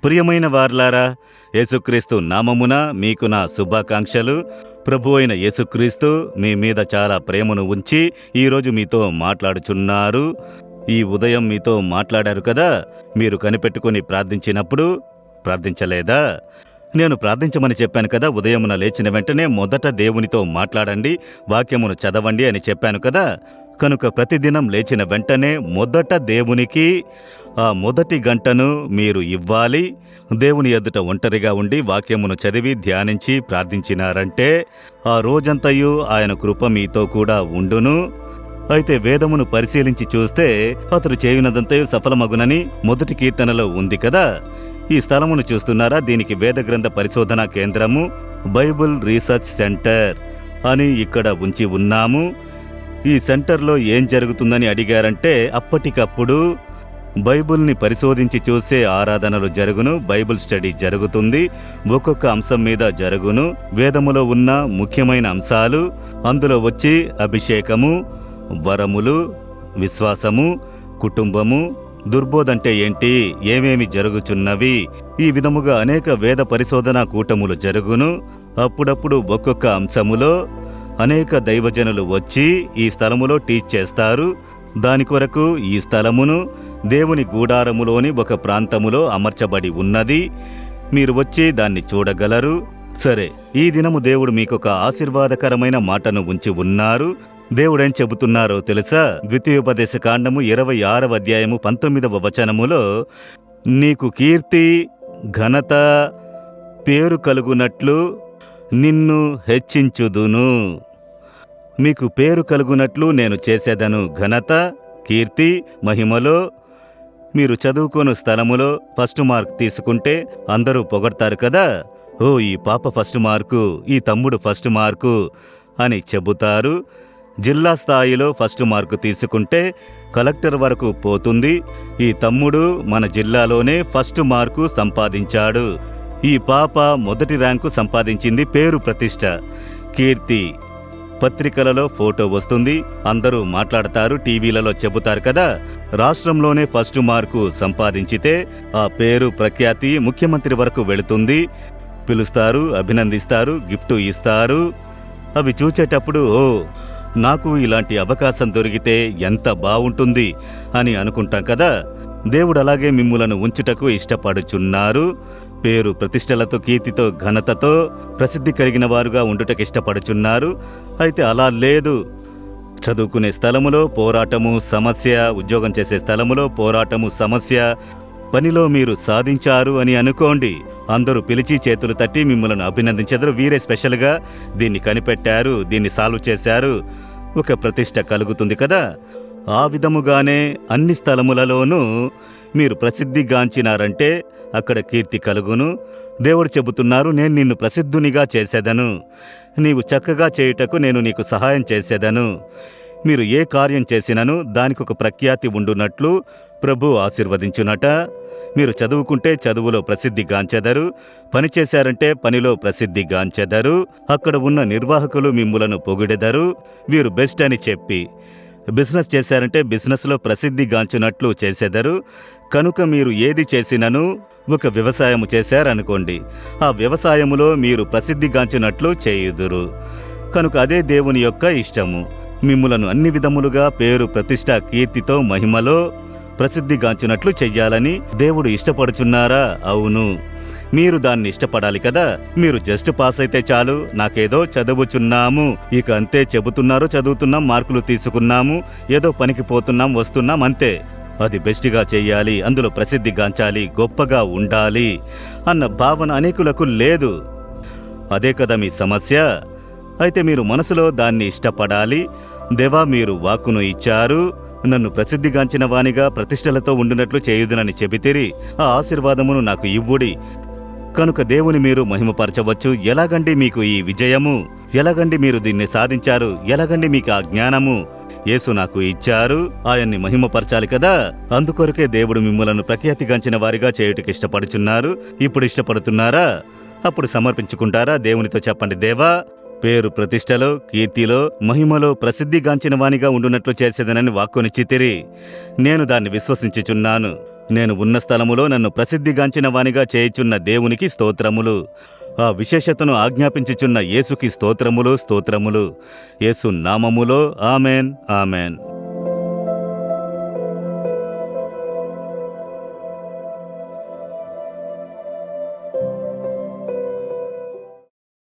ప్రియమైన వార్లారా, యేసుక్రీస్తు నామమున మీకు నా శుభాకాంక్షలు. ప్రభు అయిన యేసుక్రీస్తు మీ మీద చాలా ప్రేమను ఉంచి ఈరోజు మీతో మాట్లాడుచున్నారు. ఈ ఉదయం మీతో మాట్లాడారు కదా, మీరు కనిపెట్టుకుని ప్రార్థించినప్పుడు ప్రార్థించలేదా? నేను ప్రార్థించమని చెప్పాను కదా. ఉదయమున లేచిన వెంటనే మొదట దేవునితో మాట్లాడండి, వాక్యమును చదవండి అని చెప్పాను కదా. కనుక ప్రతిదినం లేచిన వెంటనే మొదట దేవునికి ఆ మొదటి గంటను మీరు ఇవ్వాలి. దేవుని ఎదుట ఒంటరిగా ఉండి వాక్యమును చదివి ధ్యానించి ప్రార్థించినారంటే ఆ రోజంతయు ఆయన కృప మీతో కూడా ఉండును. అయితే వేదమును పరిశీలించి చూస్తే అతడు చేయునదంతయు సఫలమగునని మొదటి కీర్తనలో ఉంది కదా. ఈ స్థలమును చూస్తున్నారా? దీనికి వేద గ్రంథ పరిశోధనా కేంద్రము, బైబుల్ రీసెర్చ్ సెంటర్ అని ఇక్కడ ఉంచి ఉన్నాము. ఈ సెంటర్లో ఏం జరుగుతుందని అడిగారంటే, అప్పటికప్పుడు బైబుల్ని పరిశోధించి చూసే ఆరాధనలు జరుగును, బైబుల్ స్టడీ జరుగుతుంది. ఒక్కొక్క అంశం మీద జరుగును. వేదములో ఉన్న ముఖ్యమైన అంశాలు అందులో వచ్చి అభిషేకము, వరములు, విశ్వాసము, కుటుంబము, దుర్బోధంటే ఏంటి, ఏమేమి జరుగుచున్నవి, ఈ విధముగా అనేక వేద పరిశోధనా కూటములు జరుగును. అప్పుడప్పుడు ఒక్కొక్క అంశములో అనేక దైవజనులు వచ్చి ఈ స్థలములో టీచ్ చేస్తారు. దాని కొరకు ఈ స్థలమును దేవుని గూడారములోని ఒక ప్రాంతములో అమర్చబడి ఉన్నది. మీరు వచ్చి దాన్ని చూడగలరు. సరే, ఈ దినము దేవుడు మీకొక ఆశీర్వాదకరమైన మాటను ఉంచి ఉన్నారు. దేవుడేం చెబుతున్నారో తెలుసా? ద్వితీయోపదేశ కాండము 26వ అధ్యాయము 19వ వచనములో, నీకు కీర్తి, ఘనత, పేరు కలుగునట్లు నిన్ను హెచ్చించుదును. మీకు పేరు కలుగునట్లు నేను చేసేదను. ఘనత, కీర్తి, మహిమలో మీరు చదువుకోను స్థలములో ఫస్ట్ మార్క్ తీసుకుంటే అందరూ పొగడతారు కదా. ఓ, ఈ పాప ఫస్ట్ మార్కు, ఈ తమ్ముడు ఫస్ట్ మార్కు అని చెబుతారు. జిల్లా స్థాయిలో ఫస్ట్ మార్కు తీసుకుంటే కలెక్టర్ వరకు పోతుంది. ఈ తమ్ముడు మన జిల్లాలోనే ఫస్ట్ మార్కు సంపాదించాడు. ఈ పాప మొదటి ర్యాంకు సంపాదించింది. పేరు, ప్రతిష్ట, కీర్తి, పత్రికలలో ఫోటో వస్తుంది, అందరూ మాట్లాడతారు, టీవీలలో చెబుతారు కదా. రాష్ట్రంలోనే ఫస్ట్ మార్కు సంపాదించితే ఆ పేరు, ప్రఖ్యాతి ముఖ్యమంత్రి వరకు వెళుతుంది. పిలుస్తారు, అభినందిస్తారు, గిఫ్ట్ ఇస్తారు. అవి చూచేటప్పుడు ఓ, నాకు ఇలాంటి అవకాశం దొరికితే ఎంత బావుంటుంది అని అనుకుంటాం కదా. దేవుడు అలాగే మిమ్ములను ఉంచుటకు ఇష్టపడుచున్నారు. పేరు ప్రతిష్టలతో, కీర్తితో, ఘనతతో ప్రసిద్ధి కలిగిన వారుగా ఉండుటకు ఇష్టపడుచున్నారు. అయితే అలా లేదు. చదువుకునే స్థలములో పోరాటము, సమస్య, ఉద్యోగం చేసే స్థలములో పోరాటము, సమస్య, పనిలో మీరు సాధించారు అని అనుకోండి. అందరూ పిలిచి చేతులు తట్టి మిమ్మల్ని అభినందించెదరు. వీరే స్పెషల్గా దీన్ని కనిపెట్టారు, దీన్ని సాల్వ్ చేశారు. ఒక ప్రతిష్ట కలుగుతుంది కదా. ఆ విధముగానే అన్ని స్థలములలోనూ మీరు ప్రసిద్ధిగాంచినారంటే అక్కడ కీర్తి కలుగును. దేవుడు చెబుతున్నారు, నేను నిన్ను ప్రసిద్ధునిగా చేసేదను. నీవు చక్కగా చేయుటకు నేను నీకు సహాయం చేసేదను. మీరు ఏ కార్యం చేసినను దానికి ఒక ప్రఖ్యాతి ఉండునట్లు ప్రభు ఆశీర్వదించునట. మీరు చదువుకుంటే చదువులో ప్రసిద్ధిగాంచెదరు, పని చేశారంటే పనిలో ప్రసిద్ధిగాంచెదరు. అక్కడ ఉన్న నిర్వాహకులు మిమ్ములను పొగిడెదరు, వీరు బెస్ట్ అని చెప్పి. బిజినెస్ చేశారంటే బిజినెస్లో ప్రసిద్ధిగాంచినట్లు చేసేదరు. కనుక మీరు ఏది చేసినను, ఒక వ్యవసాయము చేశారనుకోండి, ఆ వ్యవసాయములో మీరు ప్రసిద్ధిగాంచినట్లు చేయుదురు. కనుక అదే దేవుని యొక్క ఇష్టము. మిమ్ములను అన్ని విధములుగా పేరు, ప్రతిష్ట, కీర్తితో, మహిమలో ప్రసిద్ధిగాంచినట్లు చెయ్యాలని దేవుడు ఇష్టపడుచున్నారా? అవును, మీరు దాన్ని ఇష్టపడాలి కదా. మీరు జస్ట్ పాస్ అయితే చాలు, నాకేదో చదువుచున్నాము, ఇక అంతే, చెబుతున్నారు, చదువుతున్నాం, మార్కులు తీసుకున్నాము, ఏదో పనికి పోతున్నాం, వస్తున్నాం, అంతే. అది బెస్ట్గా చెయ్యాలి, అందులో ప్రసిద్ధిగాంచాలి, గొప్పగా ఉండాలి అన్న భావన అనేకులకు లేదు. అదే కదా మీ సమస్య. అయితే మీరు మనసులో దాన్ని ఇష్టపడాలి. దేవా, మీరు వాక్కును ఇచ్చారు, నన్ను ప్రసిద్ధిగాంచిన వానిగా ప్రతిష్టలతో ఉండునట్లు చేయుదునని చెబితిరి. ఆ ఆశీర్వాదమును నాకు ఇవ్వుడి. కనుక దేవుని మీరు మహిమపరచవచ్చు. ఎలాగండి మీకు ఈ విజయము? ఎలాగండి మీరు దీన్ని సాధించారు? ఎలాగండి మీకు ఆ జ్ఞానము? యేసు నాకు ఇచ్చారు, ఆయన్ని మహిమపరచాలి కదా. అందుకొరకే దేవుడు మిమ్ములను ప్రఖ్యాతిగాంచిన వారిగా చేయుటకు ఇష్టపడుచున్నారు. ఇప్పుడు ఇష్టపడుతున్నారా? అప్పుడు సమర్పించుకుంటారా? దేవునితో చెప్పండి, దేవా, పేరు ప్రతిష్టలో, కీర్తిలో, మహిమలో ప్రసిద్ధిగాంచిన వానిగా ఉండునట్లు చేసేదనని వాక్కునిచ్చితిరి. నేను దాన్ని విశ్వసించుచున్నాను. నేను ఉన్న స్థలములో నన్ను ప్రసిద్ధిగాంచిన వానిగా చేయుచున్న దేవునికి స్తోత్రములు. ఆ విశేషతను ఆజ్ఞాపించుచున్న యేసుకి స్తోత్రములు స్తోత్రములు. యేసు నామములో ఆమెన్ ఆమెన్.